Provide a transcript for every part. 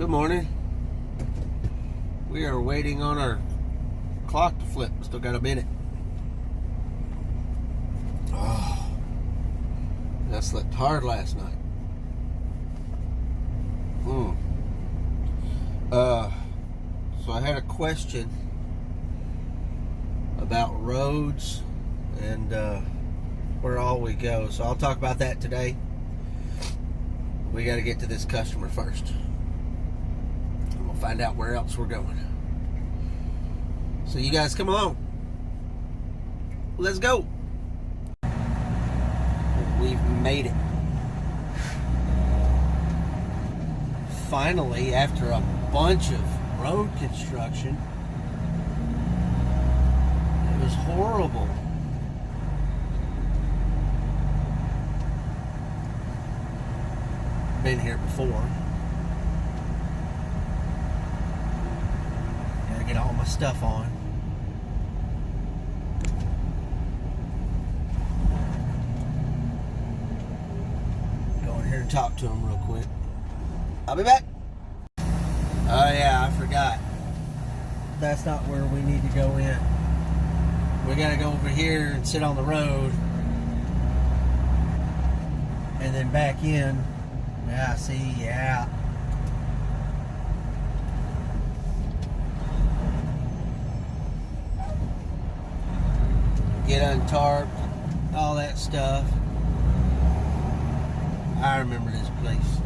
Good morning. We are waiting on our clock to flip. Still got a minute. Oh, I slept hard last night. So I had a question about roads and where all we go. So I'll talk about that today. We got to get to this customer first. And we'll find out where else we're going. So you guys come along. Let's go. We've made it. Finally, after a bunch of road construction. It was horrible. Been here before. Gotta get all my stuff on. Go in here and talk to him real quick. I'll be back. Oh yeah, I forgot. That's not where we need to go in. We gotta go over here and sit on the road. And then back in. Yeah, see, yeah. Get untarped, all that stuff. I remember this place.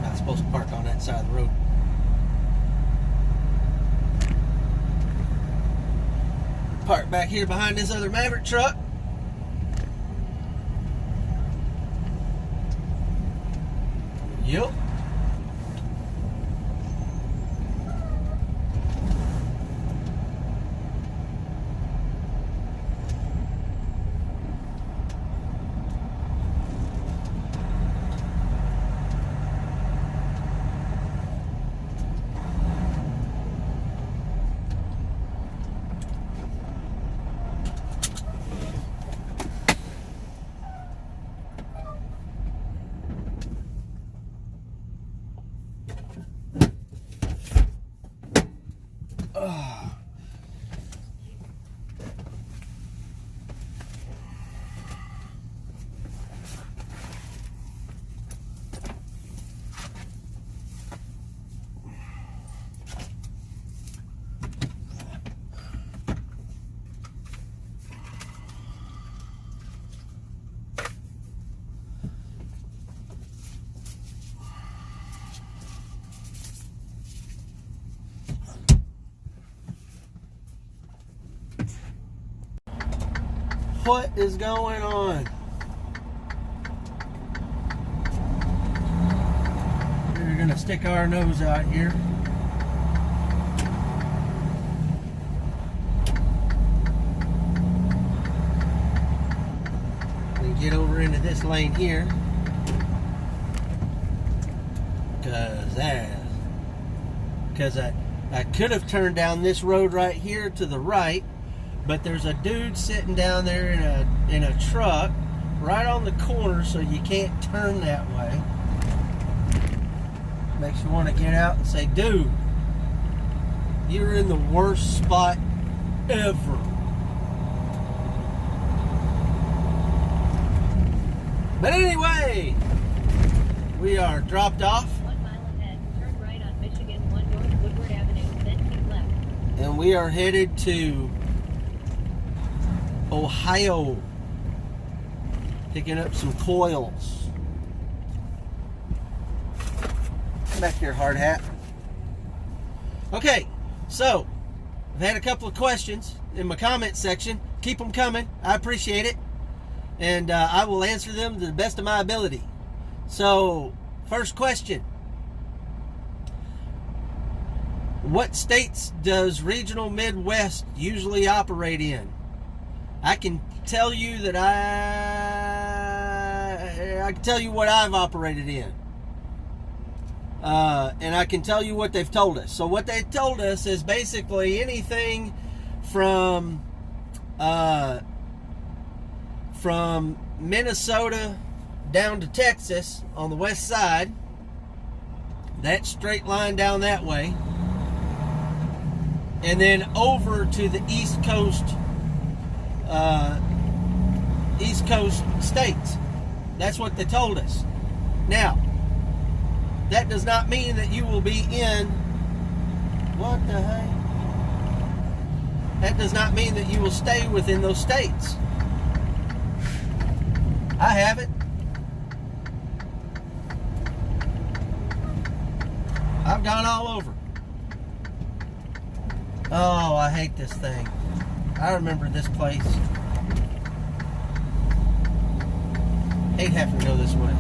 Not supposed to park on that side of the road. Park back here behind this other Maverick truck. Yep. What is going on? We're gonna stick our nose out here. And get over into this lane here. Because I could have turned down this road right here to the right. But there's a dude sitting down there in a truck right on the corner, so you can't turn that way. Makes you want to get out and say, dude, you're in the worst spot ever. But anyway, we are dropped off. 1 mile ahead, turn right on Michigan 1 North Woodward Avenue, then keep left. And we are headed to Ohio, picking up some coils. Come back here, hard hat. Okay, so I've had a couple of questions in my comment section. Keep them coming. I appreciate it. And I will answer them to the best of my ability. So, first question. What states does Regional Midwest usually operate in? I can tell you that I can tell you what I've operated in. And I can tell you what they've told us. So what they told us is basically anything from Minnesota down to Texas on the west side. That straight line down that way. And then over to the East Coast states. That's what they told us. Now, that does not mean that you will be in... What the heck? That does not mean that you will stay within those states. I haven't. I've gone all over. Oh, I hate this thing. I remember this place. Hate having to go this way.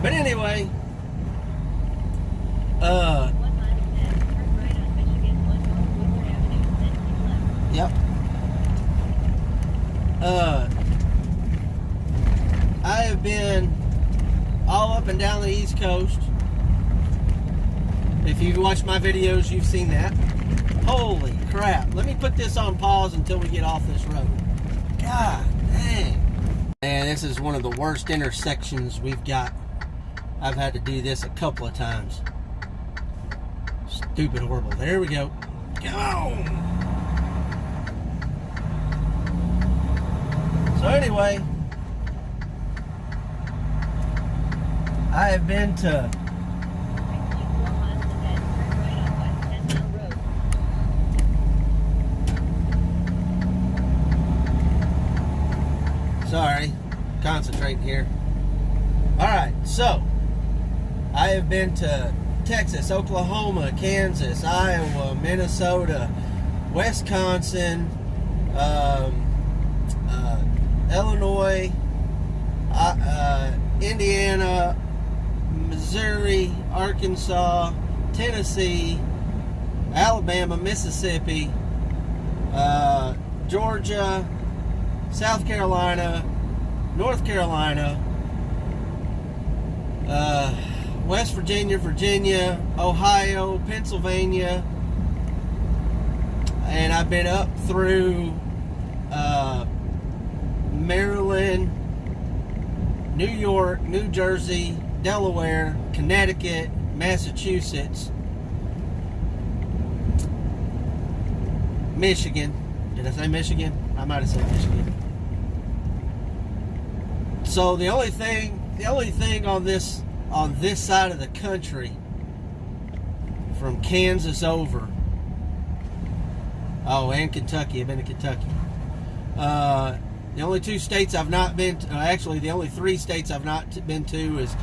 But anyway, 1 mile ahead, turn right on Michigan 1 North Woodward Avenue, then keep left. yep. I have been all up and down the East Coast. If you've watched my videos, you've seen that. Holy crap. Let me put this on pause until we get off this road. God dang. Man, this is one of the worst intersections we've got. I've had to do this a couple of times. Stupid, horrible. There we go. Come on. So anyway, I have been to... 4 miles ahead, turn right on West 10 Mile Road. Sorry, concentrating here. Alright, so I have been to Texas, Oklahoma, Kansas, Iowa, Minnesota, Wisconsin, Illinois, Indiana, Missouri, Arkansas, Tennessee, Alabama, Mississippi, Georgia, South Carolina, North Carolina, West Virginia, Virginia, Ohio, Pennsylvania, and I've been up through Maryland, New York, New Jersey, Delaware, Connecticut, Massachusetts, Michigan. Did I say Michigan? I might have said Michigan. So the only thing on this side of the country from Kansas over, oh, and Kentucky. I've been to Kentucky. The only two states I've not been to, actually the only three states I've not been to is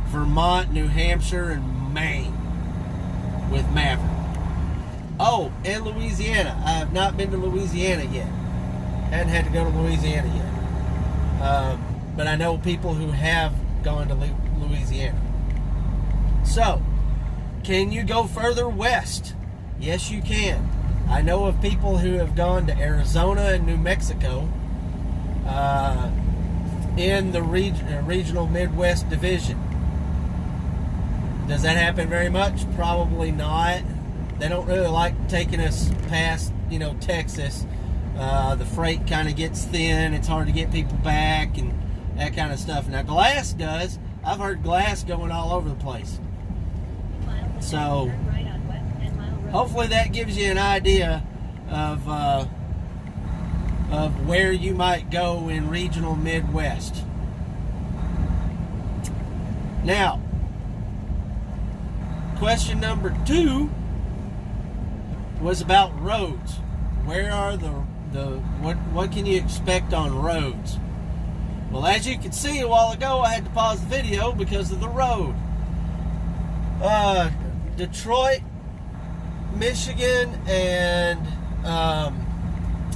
Vermont, New Hampshire, and Maine with Maverick. Oh, and Louisiana. I have not been to Louisiana yet. Hadn't had to go to Louisiana yet. But I know people who have gone to Louisiana. So, can you go further west? Yes, you can. I know of people who have gone to Arizona and New Mexico in the regional Midwest division. Does that happen very much? Probably not. They don't really like taking us past, Texas. The freight kind of gets thin. It's hard to get people back and that kind of stuff. Now, glass does. I've heard glass going all over the place. So, hopefully that gives you an idea of where you might go in regional Midwest. Now, question number 2 was about roads. Where are what can you expect on roads? Well, as you can see a while ago, I had to pause the video because of the road. Detroit, Michigan, and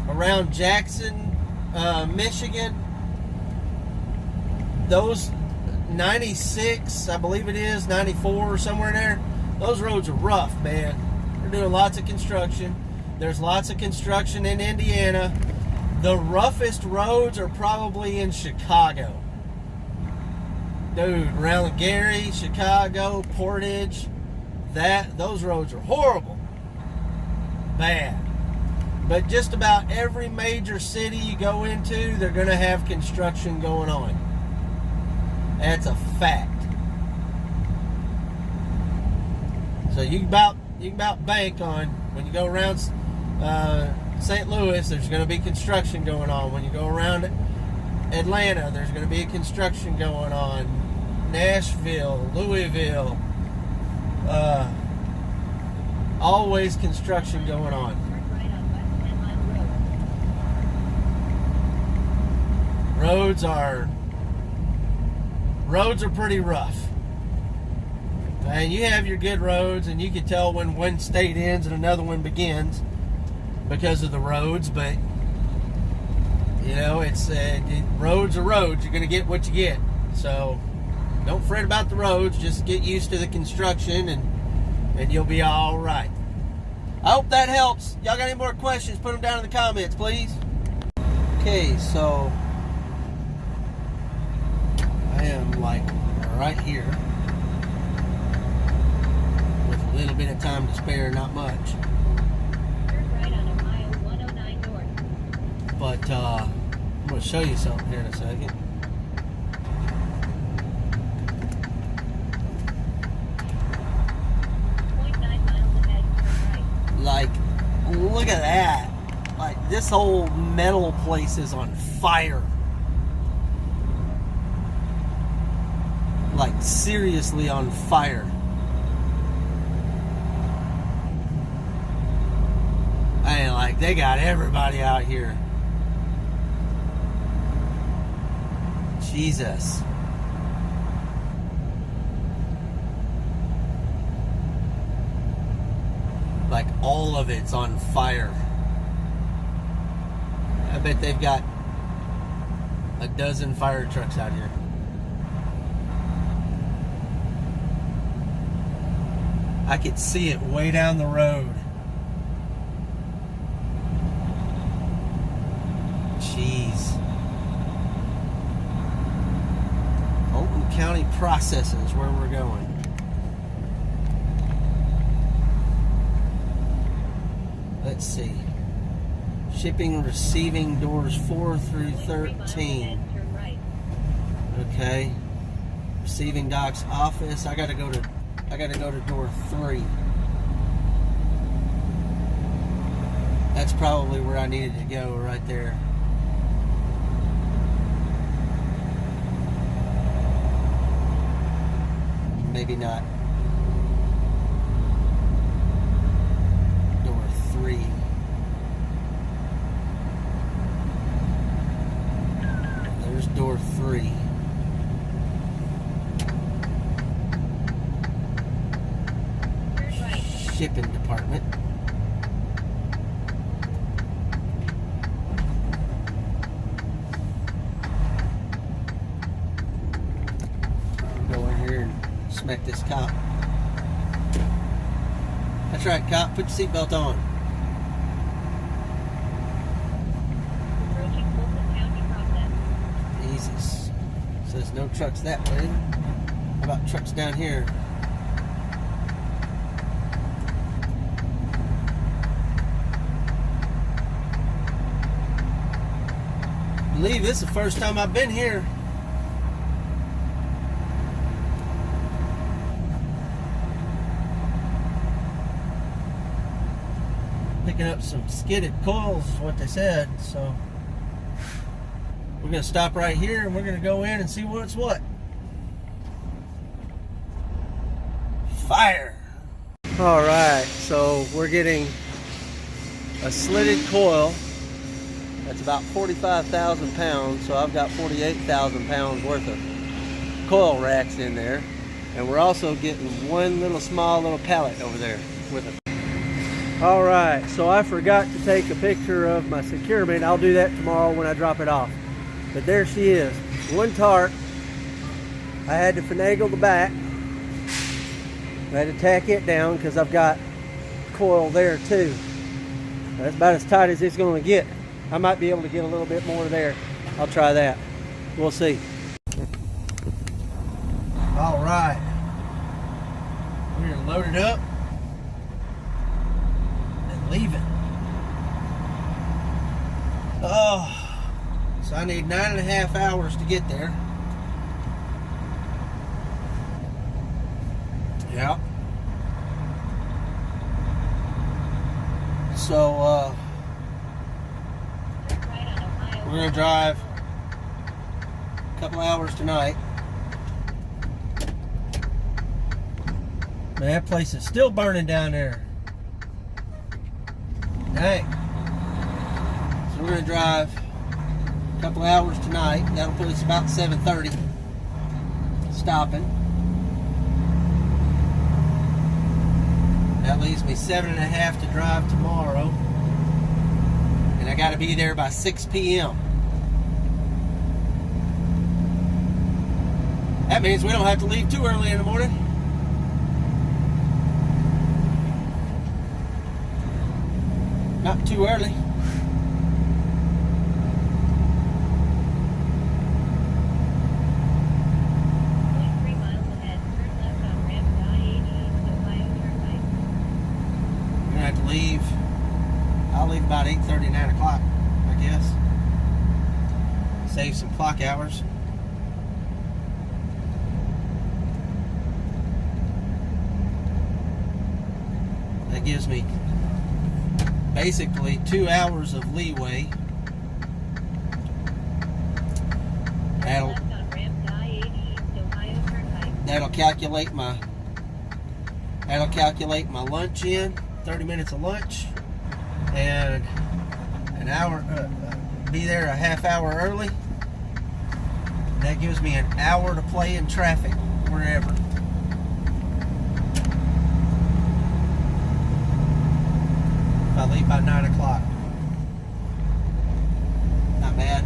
around Jackson, Michigan, those 96, I believe it is, 94 or somewhere in there, those roads are rough, man. They're doing lots of construction. There's lots of construction in Indiana. The roughest roads are probably in Chicago. Dude, around Gary, Chicago, Portage, those roads are horrible. Bad. But just about every major city you go into, they're going to have construction going on. That's a fact. So you can about bank on when you go around St. Louis, there's going to be construction going on. When you go around Atlanta, there's going to be a construction going on. Nashville, Louisville, always construction going on. Turn right on West 10 Mile Road. Roads are pretty rough. And you have your good roads, and you can tell when one state ends and another one begins because of the roads. But you know, it's roads are roads. You're gonna get what you get. So don't fret about the roads. Just get used to the construction, and you'll be all right. I hope that helps. Y'all got any more questions? Put them down in the comments, please. Okay, so I am like right here with a little bit of time to spare, not much. Turn right on Ohio 109 North. But I'm going to show you something here in a second. Like, look at that. Like, this whole metal place is on fire. Like, seriously on fire. And like, they got everybody out here. Jesus. Like, all of it's on fire. I bet they've got a dozen fire trucks out here. I could see it way down the road. Jeez. Fulton County Processing is where we're going. Let's see. Shipping and receiving doors 4 through 13. Turn right. Okay. Receiving docks office. I gotta go to door 3. That's probably where I needed to go, right there. Maybe not. Door 3. There's door 3. Turn right. Shipping department. Go in here and smack this cop. That's right, cop. Put your seatbelt on. Approaching Fulton County Process. Jesus. Says no trucks that way. How about trucks down here? I believe this is the first time I've been here. Picking up some skidded coils is what they said, so we're going to stop right here and we're going to go in and see what's what. Fire! Alright, so we're getting a slitted coil that's about 45,000 pounds, so I've got 48,000 pounds worth of coil racks in there. And we're also getting one small little pallet over there with it. Alright, so I forgot to take a picture of my securement. I'll do that tomorrow when I drop it off. But there she is. One tarp. I had to finagle the back. I had to tack it down because I've got coil there too. That's about as tight as it's going to get. I might be able to get a little bit more there. I'll try that. We'll see. Alright. We're loaded up and leaving. Oh, so I need 9.5 hours to get there. Yeah. So, we're going to drive a couple hours tonight. Man, that place is still burning down there. Dang. So we're going to drive a couple hours tonight. That'll put us about 7:30. Stopping. That leaves me 7.5 to drive tomorrow. And I got to be there by 6 p.m. That means we don't have to leave too early in the morning. Not too early. I'll leave about 8:30, 9 o'clock, I guess. Save some clock hours. That gives me basically 2 hours of leeway. That'll calculate my lunch in. 30 minutes of lunch. And an hour, be there a half hour early. And that gives me an hour to play in traffic wherever. If I leave by 9 o'clock. Not bad.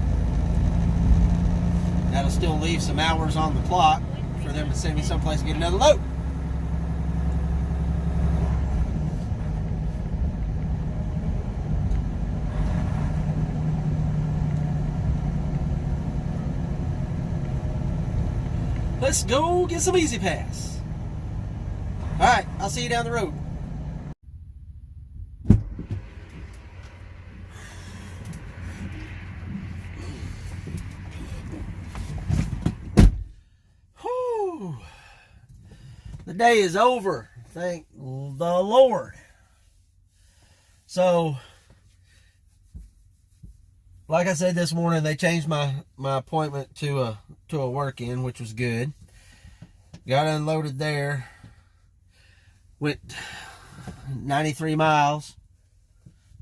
That'll still leave some hours on the clock for them to send me someplace to get another load. Let's go get some Easy Pass. Alright, I'll see you down the road. Whew. The day is over. Thank the Lord. So, like I said this morning, they changed my appointment to a work-in, which was good. Got unloaded there. Went 93 miles.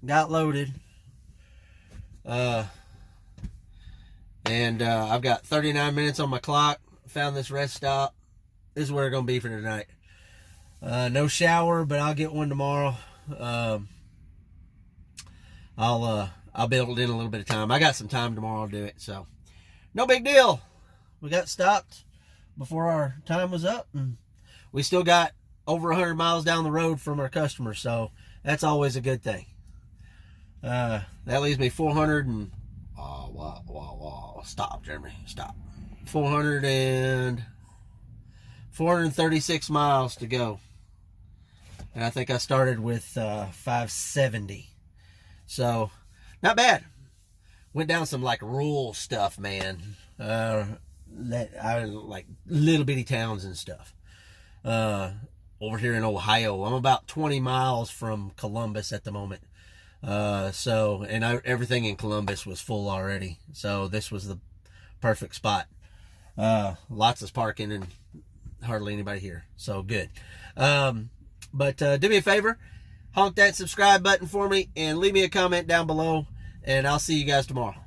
Got loaded. And I've got 39 minutes on my clock. Found this rest stop. This is where it's going to be for tonight. No shower, but I'll get one tomorrow. I'll build in a little bit of time. I got some time tomorrow to do it, so no big deal. We got stopped before our time was up, and we still got over 100 miles down the road from our customer, so that's always a good thing. That leaves me 400 and stop, Jeremy, stop. 436 miles to go, and I think I started with 570, so not bad. Went down some like rural stuff, man. That I like little bitty towns and stuff. Over here in Ohio, I'm about 20 miles from Columbus at the moment. Everything in Columbus was full already, so this was the perfect spot. Lots of parking and hardly anybody here, so good. But do me a favor, honk that subscribe button for me and leave me a comment down below, and I'll see you guys tomorrow.